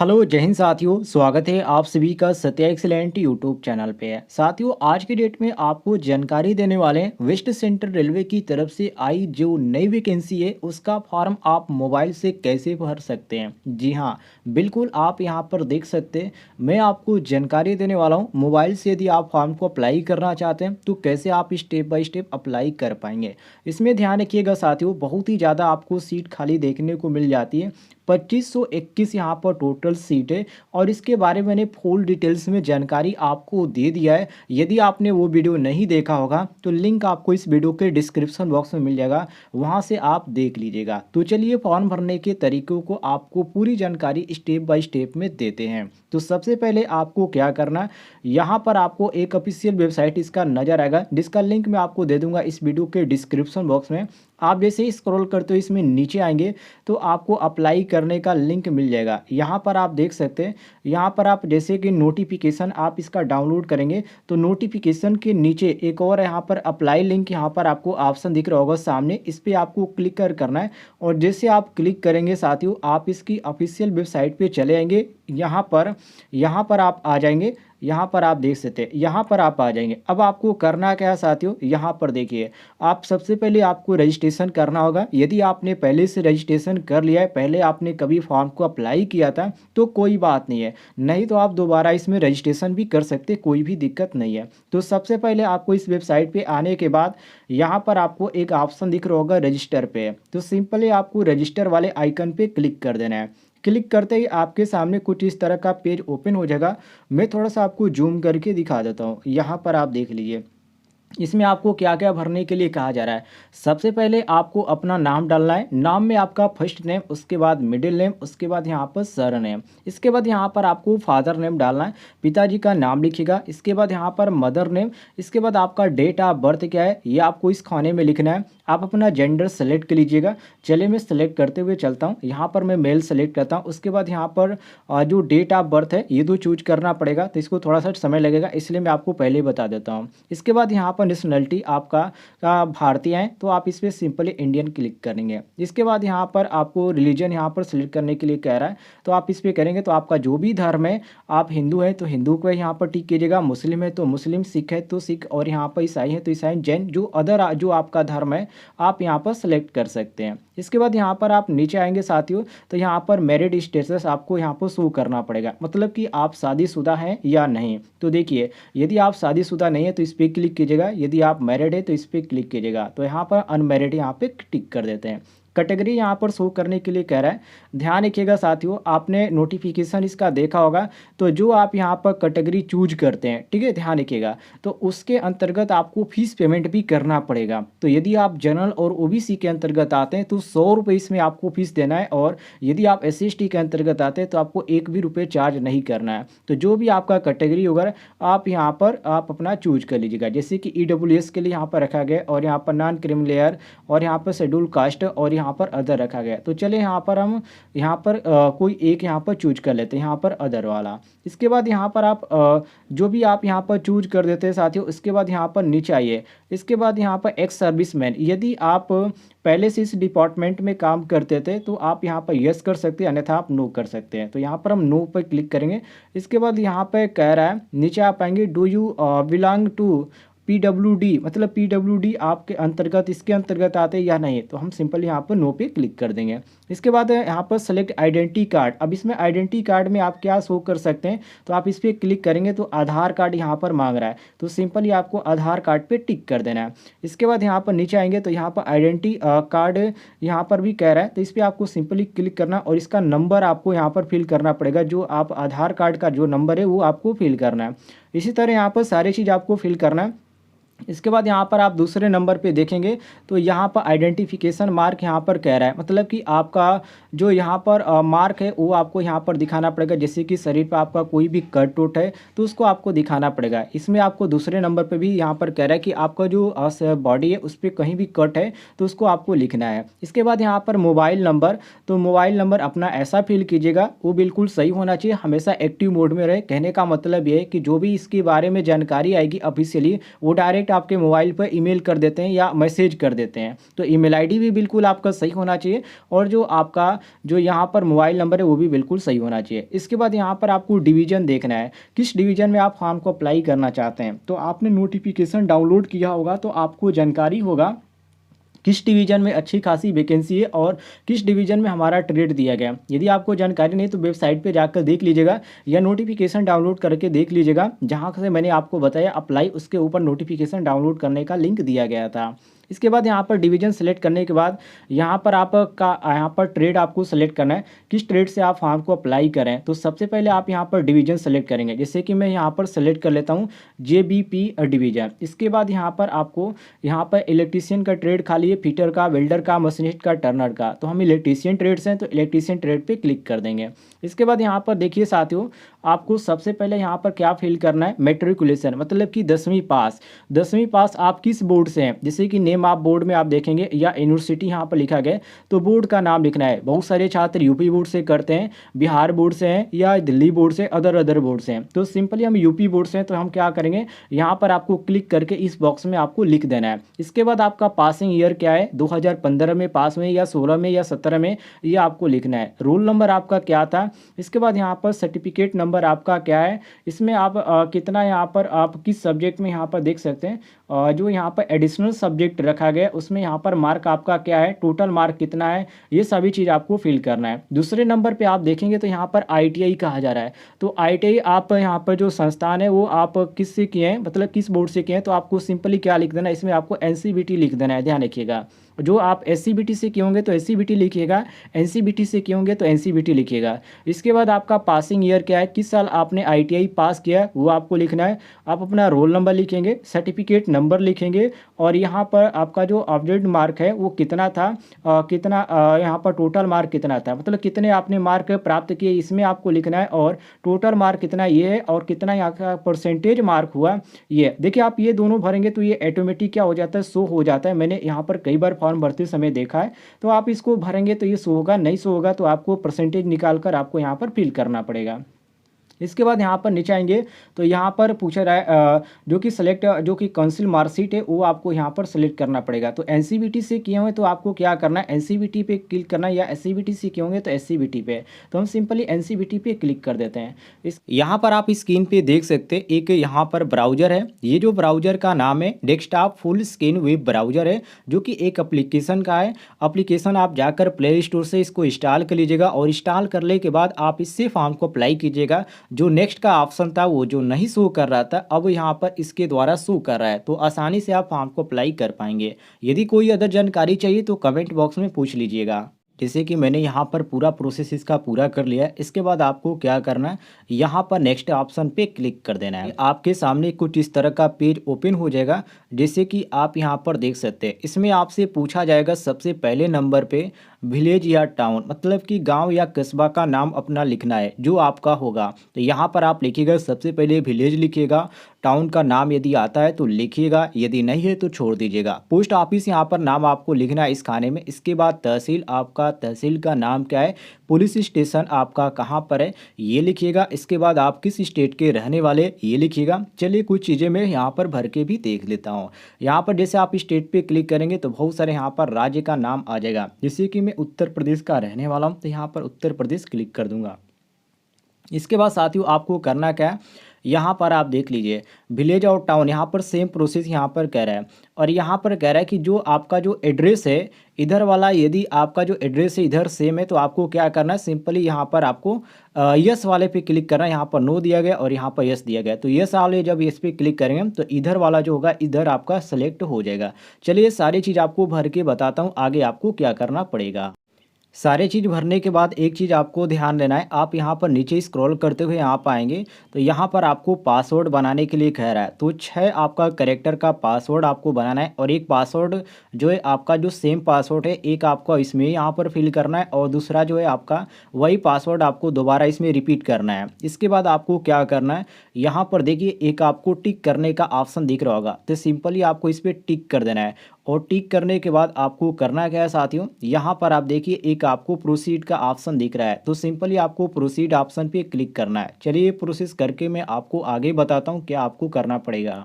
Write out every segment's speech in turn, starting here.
Hello जय हिंद साथियों, स्वागत है आप सभी का सत्या एक्सीलेंट यूट्यूब चैनल पे। है साथियों, आज की डेट में आपको जानकारी देने वाले हैं वेस्ट सेंट्रल रेलवे की तरफ से आई जो नई वैकेंसी है उसका फॉर्म आप मोबाइल से कैसे भर सकते हैं। जी हाँ, बिल्कुल आप यहां पर देख सकते हैं। मैं आपको जानकारी देने वाला हूं मोबाइल से यदि आप फॉर्म को अप्लाई करना चाहते हैं तो कैसे आप स्टेप बाय स्टेप अप्लाई कर पाएंगे। इसमें ध्यान रखिएगा साथियों, बहुत ही ज़्यादा आपको सीट खाली देखने को मिल जाती है। 2521 यहाँ पर टोटल सीट है और इसके बारे में मैंने फुल डिटेल्स में जानकारी आपको दे दिया है। यदि आपने वो वीडियो नहीं देखा होगा तो लिंक आपको इस वीडियो के डिस्क्रिप्शन बॉक्स में मिल जाएगा, वहाँ से आप देख लीजिएगा। तो चलिए फॉर्म भरने के तरीकों को आपको पूरी जानकारी स्टेप बाय स्टेप में देते हैं। तो सबसे पहले आपको क्या करना, यहाँ पर आपको एक ऑफिशियल वेबसाइट इसका नज़र आएगा जिसका लिंक मैं आपको दे दूंगा इस वीडियो के डिस्क्रिप्शन बॉक्स में। आप जैसे ही स्क्रॉल करते हो इसमें नीचे आएंगे तो आपको अप्लाई करने का लिंक मिल जाएगा। यहाँ पर आप देख सकते हैं, यहाँ पर आप जैसे कि नोटिफिकेशन आप इसका डाउनलोड करेंगे तो नोटिफिकेशन के नीचे एक और यहाँ पर अप्लाई लिंक यहाँ पर आपको ऑप्शन दिख रहा होगा सामने, इस पर आपको क्लिक करना है। और जैसे आप क्लिक करेंगे साथियों, आप इसकी ऑफिशियल वेबसाइट पे चले आएंगे। यहाँ पर आप आ जाएंगे। यहाँ पर आप देख सकते हैं, यहाँ पर आप आ जाएंगे। अब आपको करना क्या है साथियों, यहाँ पर देखिए, आप सबसे पहले आपको रजिस्ट्रेशन करना होगा। यदि आपने पहले से रजिस्ट्रेशन कर लिया है, पहले आपने कभी फॉर्म को अप्लाई किया था तो कोई बात नहीं है, नहीं तो आप दोबारा इसमें रजिस्ट्रेशन भी कर सकते, कोई भी दिक्कत नहीं है। तो सबसे पहले आपको इस वेबसाइट पे आने के बाद यहाँ पर आपको एक ऑप्शन दिख रहा होगा रजिस्टर पे, तो सिंपली आपको रजिस्टर वाले आइकन पे क्लिक कर देना है। क्लिक करते ही आपके सामने कुछ इस तरह का पेज ओपन हो जाएगा। मैं थोड़ा सा आपको जूम करके दिखा देता हूँ। यहाँ पर आप देख लीजिए, इसमें आपको क्या क्या भरने के लिए कहा जा रहा है। सबसे पहले आपको अपना नाम डालना है। नाम में आपका फर्स्ट नेम, उसके बाद मिडिल नेम, उसके बाद यहाँ पर सर नेम, इसके बाद यहाँ पर आपको फादर नेम डालना है, पिताजी का नाम लिखिएगा। इसके बाद यहाँ पर मदर नेम, इसके बाद आपका डेट ऑफ बर्थ क्या है ये आपको इस खाने में लिखना है। आप अपना जेंडर सेलेक्ट कर लीजिएगा। चलिए मैं सेलेक्ट करते हुए चलता हूँ। यहाँ पर मैं मेल सेलेक्ट करता हूँ। उसके बाद यहाँ पर जो डेट ऑफ बर्थ है ये तो चूज करना पड़ेगा, तो इसको थोड़ा सा समय लगेगा, इसलिए मैं आपको पहले ही बता देता हूँ। इसके बाद यहाँ पर नेशनलिटी आपका भारतीय है तो आप इस पर सिंपली इंडियन क्लिक करेंगे। इसके बाद यहाँ पर आपको रिलीजन यहाँ पर सिलेक्ट करने के लिए कह रहा है, तो आप इस पर करेंगे। तो आपका जो भी धर्म है, आप हिंदू है तो हिंदू को यहाँ पर टिक कीजिएगा, मुस्लिम है तो मुस्लिम, सिख है तो सिख, और यहाँ पर ईसाई है तो ईसाई, जैन, जो अदर जो आपका धर्म है आप यहाँ पर सेलेक्ट कर सकते हैं। इसके बाद यहाँ पर आप नीचे आएंगे साथियों, तो यहाँ पर मैरिड स्टेटस आपको यहाँ पर शो करना पड़ेगा, मतलब कि आप शादीशुदा हैं या नहीं। तो देखिए, यदि आप शादीशुदा नहीं है तो इस पर क्लिक कीजिएगा, यदि आप मैरिड है तो इस पर क्लिक कीजिएगा। तो यहाँ पर अनमैरिड यहाँ पे टिक कर देते हैं। कैटेगरी यहाँ पर शो करने के लिए कह रहा है। ध्यान रखिएगा साथियों, आपने नोटिफिकेशन इसका देखा होगा, तो जो आप यहाँ पर कैटेगरी चूज करते हैं, ठीक है, ध्यान रखिएगा, तो उसके अंतर्गत आपको फीस पेमेंट भी करना पड़ेगा। तो यदि आप जनरल और ओबीसी के अंतर्गत आते हैं तो 100 रुपये इसमें आपको फीस देना है, और यदि आप SC/ST के अंतर्गत आते हैं तो आपको एक भी रुपये चार्ज नहीं करना है। तो जो भी आपका कैटेगरी होगा आप यहाँ पर आप अपना चूज कर लीजिएगा। जैसे कि EWS के लिए यहाँ पर रखा गया, और यहाँ पर नॉन क्रिमिनल लेयर, और यहाँ पर शेड्यूल कास्ट, और यहाँ पर अदर रखा गया। तो चलिए यहाँ पर हम यहाँ पर कोई एक यहाँ पर चूज कर लेते हैं, यहाँ पर अदर वाला। इसके बाद यहाँ पर आप जो भी आप यहाँ पर चूज कर देते हैं साथियों, इसके बाद यहाँ पर नीचे आइए। इसके बाद यहाँ पर एक्स सर्विसमैन, यदि आप पहले से इस डिपार्टमेंट में काम करते थे तो आप यहाँ पर यस कर सकते हैं, अन्यथा आप नो कर सकते हैं। तो यहाँ पर हम नो पर क्लिक करेंगे। इसके बाद यहाँ पर कह रहा है, नीचे आप आएंगे, do you belong to PWD, मतलब PWD आपके अंतर्गत, इसके अंतर्गत आते हैं या नहीं, तो हम सिंपल यहाँ पर नो पे क्लिक कर देंगे। इसके बाद यहाँ पर सेलेक्ट आइडेंटिटी कार्ड। अब इसमें आइडेंटिटी कार्ड में आप क्या शो कर सकते हैं, तो आप इस पर क्लिक करेंगे तो आधार कार्ड यहाँ पर मांग रहा है, तो सिंपली आपको आधार कार्ड पे टिक कर देना है। इसके बाद यहाँ पर नीचे आएंगे तो यहाँ पर आइडेंटिटी कार्ड यहाँ पर भी कह रहा है, तो इस पर आपको सिंपली क्लिक करना, और इसका नंबर आपको यहाँ पर फिल करना पड़ेगा। जो आप आधार कार्ड का जो नंबर है वो आपको फिल करना है। इसी तरह यहाँ पर सारी चीज़ आपको फिल करना है। इसके बाद यहाँ पर आप दूसरे नंबर पे देखेंगे तो यहाँ पर आइडेंटिफिकेशन मार्क यहाँ पर कह रहा है, मतलब कि आपका जो यहाँ पर मार्क है वो आपको यहाँ पर दिखाना पड़ेगा। जैसे कि शरीर पर आपका कोई भी कट टोट है तो उसको आपको दिखाना पड़ेगा। इसमें आपको दूसरे नंबर पे भी यहाँ पर कह रहा है कि आपका जो बॉडी है उस पर कहीं भी कट है तो उसको आपको लिखना है। इसके बाद यहाँ पर मोबाइल नंबर, तो मोबाइल नंबर अपना ऐसा फिल कीजिएगा, वो बिल्कुल सही होना चाहिए, हमेशा एक्टिव मोड में रहे। कहने का मतलब ये है कि जो भी इसके बारे में जानकारी आएगी ऑफिशियली वो डायरेक्ट डायरेक्ट आपके मोबाइल पर ईमेल कर देते हैं या मैसेज कर देते हैं। तो ईमेल आईडी भी बिल्कुल आपका सही होना चाहिए और जो आपका जो यहाँ पर मोबाइल नंबर है वो भी बिल्कुल सही होना चाहिए। इसके बाद यहाँ पर आपको डिवीज़न देखना है, किस डिवीज़न में आप फॉर्म को अप्लाई करना चाहते हैं। तो आपने नोटिफिकेशन डाउनलोड किया होगा तो आपको जानकारी होगा किस डिवीज़न में अच्छी खासी वैकेंसी है और किस डिवीज़न में हमारा ट्रेड दिया गया। यदि आपको जानकारी नहीं तो वेबसाइट पे जाकर देख लीजिएगा या नोटिफिकेशन डाउनलोड करके देख लीजिएगा, जहाँ से मैंने आपको बताया अप्लाई, उसके ऊपर नोटिफिकेशन डाउनलोड करने का लिंक दिया गया था। इसके बाद यहाँ पर डिवीज़न सेलेक्ट करने के बाद यहाँ पर आपका यहाँ पर ट्रेड आपको सेलेक्ट करना है, किस ट्रेड से आप फॉर्म को अप्लाई करें। तो सबसे पहले आप यहाँ पर डिवीज़न सेलेक्ट करेंगे, जैसे कि मैं यहाँ पर सेलेक्ट कर लेता हूँ JBP डिवीज़न। इसके बाद यहाँ पर आपको यहाँ पर इलेक्ट्रीशियन का ट्रेड खाली है, फिटर का, वेल्डर का, मशीनिस्ट का, टर्नर का। तो हम इलेक्ट्रीशियन ट्रेड्स हैं तो इलेक्ट्रीशियन ट्रेड पे क्लिक कर देंगे। इसके बाद यहाँ पर देखिए साथियों, आपको सबसे पहले यहाँ पर क्या फिल करना है, मैट्रिकुलेशन मतलब कि 10वीं पास। 10वीं पास आप किस बोर्ड से हैं, जैसे कि नेम आप बोर्ड में आप देखेंगे या यूनिवर्सिटी यहाँ पर लिखा गया तो बोर्ड का नाम लिखना है। बहुत सारे छात्र यूपी बोर्ड से करते हैं, बिहार बोर्ड से हैं या दिल्ली बोर्ड से, अदर बोर्ड से हैं। तो सिंपली हम यूपी बोर्ड से हैं तो हम क्या करेंगे, यहाँ पर आपको क्लिक करके इस बॉक्स में आपको लिख देना है। इसके बाद आपका पासिंग ईयर क्या है, 2015 में पास में या 16 में या 17 में, ये आपको लिखना है। रोल नंबर आपका क्या था। इसके बाद यहाँ पर सर्टिफिकेट नंबर आपका क्या है, इसमें आप कितना यहाँ पर आप किस सब्जेक्ट में यहाँ पर देख सकते हैं, जो यहाँ पर एडिशनल सब्जेक्ट रखा गया उसमें यहाँ पर मार्क आपका क्या है, टोटल मार्क कितना है, ये सभी चीज़ आपको फिल करना है। दूसरे नंबर पे आप देखेंगे तो यहाँ पर ITI कहा जा रहा है। तो ITI आप यहाँ पर जो संस्थान है वो आप किस से किए हैं, मतलब किस बोर्ड से किए हैं। तो आपको सिंपली क्या लिख देना है, इसमें आपको NCBT लिख देना है, ध्यान रखिएगा। जो आप SCBT से किए होंगे तो SCBT लिखिएगा, NCBT से किए होंगे तो NCBT लिखिएगा। इसके बाद आपका पासिंग ईयर क्या है, किस साल आपने ITI पास किया वो आपको लिखना है। आप अपना रोल नंबर लिखेंगे, सर्टिफिकेट नंबर लिखेंगे और यहाँ पर आपका जो अपडेट मार्क है वो कितना था, यहाँ पर टोटल मार्क कितना था, मतलब कितने आपने मार्क प्राप्त किए इसमें आपको लिखना है। और टोटल मार्क कितना ये है और कितना यहाँ का परसेंटेज मार्क हुआ ये। देखिए आप ये दोनों भरेंगे तो ये ऑटोमेटिक क्या हो जाता है, शो हो जाता है। मैंने यहाँ पर कई बार फॉर्म भरते समय देखा है। तो आप इसको भरेंगे तो ये शो होगा, नहीं शो होगा तो आपको परसेंटेज निकाल कर आपको यहाँ पर फिल करना पड़ेगा। इसके बाद यहाँ पर नीचे आएंगे तो यहाँ पर पूछा रहा है जो कि सेलेक्ट जो कि काउंसिल मार्कशीट है वो आपको यहाँ पर सेलेक्ट करना पड़ेगा। तो NCBT से किए हुए तो आपको क्या करना है, NCBT पे क्लिक करना है, या SCBT से किए होंगे तो SCBT पे। तो हम सिंपली NCBT पे क्लिक कर देते हैं। इस यहाँ पर आप स्क्रीन पे देख सकते हैं एक यहाँ पर ब्राउजर है। ये जो ब्राउजर का नाम है desktop full screen web browser है, जो कि एक एप्लीकेशन का है। एप्लीकेशन आप जाकर प्ले स्टोर से इसको इंस्टॉल कर लीजिएगा और इंस्टॉल करने के बाद आप इससे फॉर्म को अप्लाई कीजिएगा। जो नेक्स्ट का ऑप्शन था वो जो नहीं शो कर रहा था अब यहाँ पर इसके द्वारा शो कर रहा है, तो आसानी से आप फॉर्म को अप्लाई कर पाएंगे। यदि कोई अदर जानकारी चाहिए तो कमेंट बॉक्स में पूछ लीजिएगा। जैसे कि मैंने यहाँ पर पूरा प्रोसेस इसका पूरा कर लिया है। इसके बाद आपको क्या करना है, यहाँ पर नेक्स्ट ऑप्शन पे क्लिक कर देना है। आपके सामने कुछ इस तरह का पेज ओपन हो जाएगा, जैसे कि आप यहाँ पर देख सकते हैं। इसमें आपसे पूछा जाएगा सबसे पहले नंबर पे विलेज या टाउन, मतलब कि गांव या कस्बा का नाम अपना लिखना है जो आपका होगा। तो यहाँ पर आप लिखिएगा, सबसे पहले विलेज लिखिएगा, टाउन का नाम यदि आता है तो लिखिएगा, यदि नहीं है तो छोड़ दीजिएगा। पोस्ट ऑफिस यहाँ पर नाम आपको लिखना है इस खाने में। इसके बाद तहसील, आपका तहसील का नाम क्या है, पुलिस स्टेशन आपका कहाँ पर है ये लिखिएगा। इसके बाद आप किस स्टेट के रहने वाले ये लिखिएगा। चलिए कुछ चीज़ें मैं यहाँ पर भर के भी देख लेता हूँ। यहाँ पर जैसे आप स्टेट पे क्लिक करेंगे तो बहुत सारे यहाँ पर राज्य का नाम आ जाएगा। जैसे कि मैं उत्तर प्रदेश का रहने वाला हूँ तो यहाँ पर उत्तर प्रदेश क्लिक कर दूंगा। इसके बाद साथियों आपको करना क्या है, यहाँ पर आप देख लीजिए विलेज और टाउन, यहाँ पर सेम प्रोसेस यहाँ पर कह रहा है। और यहाँ पर कह रहा है कि जो आपका जो एड्रेस है इधर वाला, यदि आपका जो एड्रेस है इधर सेम है तो आपको क्या करना है, सिंपली यहाँ पर आपको यस वाले पे क्लिक करना है। यहाँ पर नो दिया गया और यहाँ पर यस दिया गया, तो यस वाले जब इस पे क्लिक करेंगे तो इधर वाला जो होगा इधर आपका सेलेक्ट हो जाएगा। चलिए सारी चीज़ आपको भर के बताता हूँ आगे आपको क्या करना पड़ेगा। सारे चीज़ भरने के बाद एक चीज़ आपको ध्यान देना है, आप यहाँ पर नीचे स्क्रॉल करते हुए यहाँ पाएंगे तो यहाँ पर आपको पासवर्ड बनाने के लिए कह रहा है। तो 6 आपका कैरेक्टर का पासवर्ड आपको बनाना है और एक पासवर्ड जो है आपका जो सेम पासवर्ड है एक आपको इसमें यहाँ पर फिल करना है और दूसरा जो है आपका वही पासवर्ड आपको दोबारा इसमें रिपीट करना है। इसके बाद आपको क्या करना है, यहाँ पर देखिए एक आपको टिक करने का ऑप्शन दिख रहा होगा, तो सिंपली आपको इस पर टिक कर देना है। और टिक करने के बाद आपको करना क्या है साथियों, यहाँ पर आप देखिए एक आपको प्रोसीड का ऑप्शन दिख रहा है, तो सिंपली आपको प्रोसीड ऑप्शन पे क्लिक करना है। चलिए प्रोसेस करके मैं आपको आगे बताता हूँ क्या आपको करना पड़ेगा।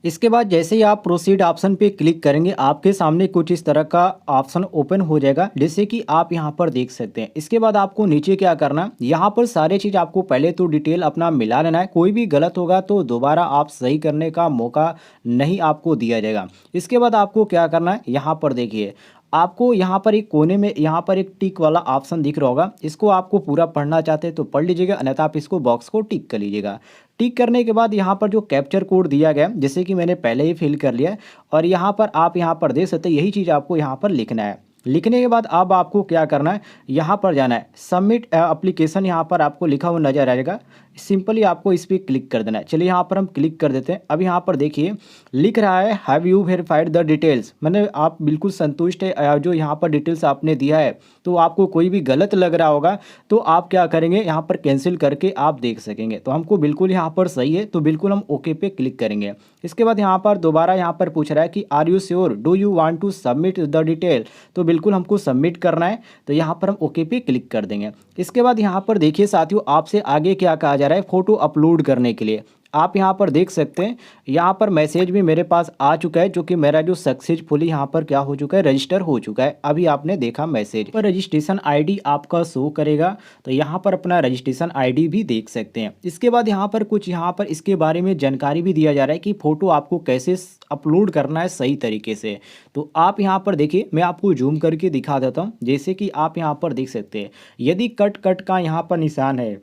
इसके बाद जैसे ही आप प्रोसीड ऑप्शन पे क्लिक करेंगे आपके सामने कुछ इस तरह का ऑप्शन ओपन हो जाएगा, जैसे कि आप यहाँ पर देख सकते हैं। इसके बाद आपको नीचे क्या करना है, यहाँ पर सारे चीज़ आपको पहले तो डिटेल अपना मिला लेना है। कोई भी गलत होगा तो दोबारा आप सही करने का मौका नहीं आपको दिया जाएगा। इसके बाद आपको क्या करना है, यहाँ पर देखिए आपको यहाँ पर एक कोने में यहाँ पर एक टिक वाला ऑप्शन दिख रहा होगा। इसको आपको पूरा पढ़ना चाहते हैं तो पढ़ लीजिएगा, अन्यथा आप इसको बॉक्स को टिक कर लीजिएगा। टिक करने के बाद यहाँ पर जो कैप्चर कोड दिया गया है, जैसे कि मैंने पहले ही फिल कर लिया है, और यहाँ पर आप यहाँ पर देख सकते हैं यही चीज़ आपको यहाँ पर लिखना है। लिखने के बाद अब आपको क्या करना है, यहाँ पर जाना है, सबमिट एप्लीकेशन यहाँ पर आपको लिखा हुआ नजर आएगा। सिंपली आपको इस पर क्लिक कर देना है। चलिए यहाँ पर हम क्लिक कर देते हैं। अब यहाँ पर देखिए लिख रहा है have you verified the details, मैंने आप बिल्कुल संतुष्ट है जो यहाँ पर डिटेल्स आपने दिया है। तो आपको कोई भी गलत लग रहा होगा तो आप क्या करेंगे, यहाँ पर कैंसिल करके आप देख सकेंगे। तो हमको बिल्कुल यहाँ पर सही है, तो बिल्कुल हम ओके पे क्लिक करेंगे। इसके बाद यहाँ पर दोबारा यहाँ पर पूछ रहा है कि are you sure, do you want to submit the detail, तो बिल्कुल हमको सबमिट करना है। तो यहाँ पर हम ओके पे क्लिक कर देंगे। इसके बाद यहाँ पर देखिए साथियों, आपसे आगे क्या कहा जा रहा है, फोटो अपलोड करने के लिए आप यहाँ पर देख सकते हैं। यहाँ पर मैसेज भी मेरे पास आ चुका है, जो कि मेरा जो सक्सेसफुली यहाँ पर क्या हो चुका है, रजिस्टर हो चुका है। अभी आपने देखा मैसेज पर रजिस्ट्रेशन आईडी आपका शो करेगा, तो यहाँ पर अपना रजिस्ट्रेशन आईडी भी देख सकते हैं। इसके बाद यहाँ पर कुछ यहाँ पर इसके बारे में जानकारी भी दिया जा रहा है कि फ़ोटो आपको कैसे अपलोड करना है सही तरीके से। तो आप यहाँ पर देखिए, मैं आपको जूम करके दिखा देता हूँ। जैसे कि आप यहाँ पर देख सकते हैं, यदि कट कट का यहाँ पर निशान है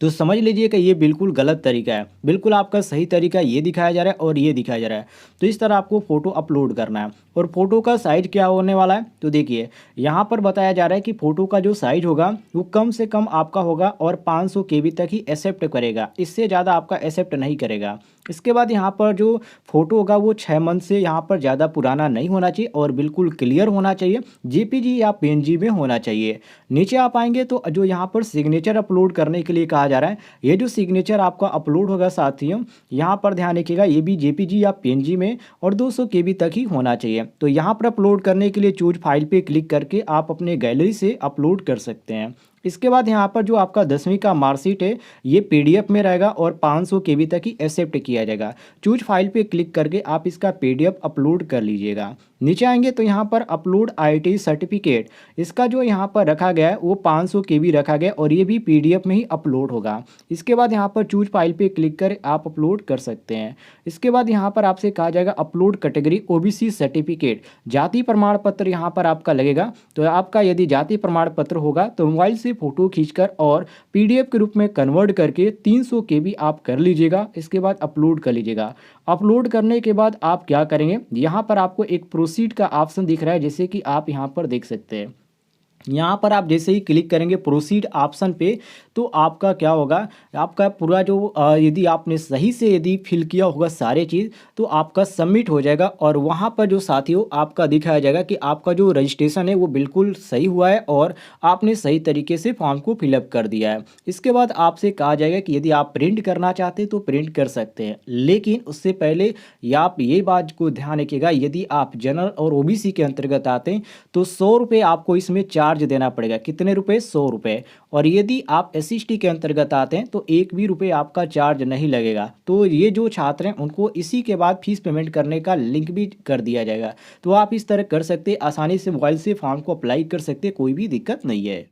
तो समझ लीजिए कि ये बिल्कुल गलत तरीका है। बिल्कुल आपका सही तरीका ये दिखाया जा रहा है और ये दिखाया जा रहा है। तो इस तरह आपको फ़ोटो अपलोड करना है। और फोटो का साइज़ क्या होने वाला है, तो देखिए यहाँ पर बताया जा रहा है कि फ़ोटो का जो साइज़ होगा वो कम से कम आपका होगा और 500 KB तक ही एक्सेप्ट करेगा, इससे ज़्यादा आपका एक्सेप्ट नहीं करेगा। इसके बाद यहाँ पर जो फ़ोटो होगा वो 6 मंथ से यहाँ पर ज़्यादा पुराना नहीं होना चाहिए और बिल्कुल क्लियर होना चाहिए, JPG या PNG में होना चाहिए। नीचे आप आएंगे तो जो यहाँ पर सिग्नेचर अपलोड करने के लिए कहा जा रहा है, ये जो सिग्नेचर आपका अपलोड होगा साथियों, यहाँ पर ध्यान रखिएगा ये भी JPG या PNG में और 200 KB तक ही होना चाहिए। तो यहाँ पर अपलोड करने के लिए चूज फाइल पे क्लिक करके आप अपने गैलरी से अपलोड कर सकते हैं। इसके बाद यहाँ पर जो आपका 10वीं का मार्कशीट है ये PDF में रहेगा और 500 KB तक ही एक्सेप्ट किया जाएगा। चूज फाइल पे क्लिक करके आप इसका PDF अपलोड कर लीजिएगा। नीचे आएंगे तो यहाँ पर अपलोड IIT सर्टिफिकेट, इसका जो यहाँ पर रखा गया है वो 500 KB रखा गया और ये भी PDF में ही अपलोड होगा। इसके बाद यहाँ पर चूज फाइल पे क्लिक कर आप अपलोड कर सकते हैं। इसके बाद यहाँ पर आपसे कहा जाएगा अपलोड कैटेगरी OBC सर्टिफिकेट, जाति प्रमाण पत्र यहाँ पर आपका लगेगा। तो आपका यदि जाति प्रमाण पत्र होगा तो मोबाइल से फ़ोटो खींचकर और PDF के रूप में कन्वर्ट करके 300 KB आप कर लीजिएगा। इसके बाद अपलोड कर लीजिएगा। अपलोड करने के बाद आप क्या करेंगे, यहाँ पर आपको एक प्रोसीड का ऑप्शन दिख रहा है, जैसे कि आप यहाँ पर देख सकते हैं। यहाँ पर आप जैसे ही क्लिक करेंगे प्रोसीड ऑप्शन पे तो आपका क्या होगा, आपका पूरा जो यदि आपने सही से यदि फिल किया होगा सारे चीज़ तो आपका सबमिट हो जाएगा और वहाँ पर जो साथियों आपका दिखाया जाएगा कि आपका जो रजिस्ट्रेशन है वो बिल्कुल सही हुआ है और आपने सही तरीके से फॉर्म को फिलअप कर दिया है। इसके बाद आपसे कहा जाएगा कि यदि आप प्रिंट करना चाहते हैं तो प्रिंट कर सकते हैं, लेकिन उससे पहले आप ये बात को ध्यान रखिएगा, यदि आप जनरल और OBC के अंतर्गत आते हैं तो 100 रुपये आपको इसमें चार्ज देना पड़ेगा। कितने रुपए, 100 रुपये। और यदि आप SC/ST के अंतर्गत आते हैं तो 1 भी रुपये आपका चार्ज नहीं लगेगा। तो ये जो छात्र हैं उनको इसी के बाद फीस पेमेंट करने का लिंक भी कर दिया जाएगा। तो आप इस तरह कर सकते हैं, आसानी से मोबाइल से फॉर्म को अप्लाई कर सकते हैं, कोई भी दिक्कत नहीं है।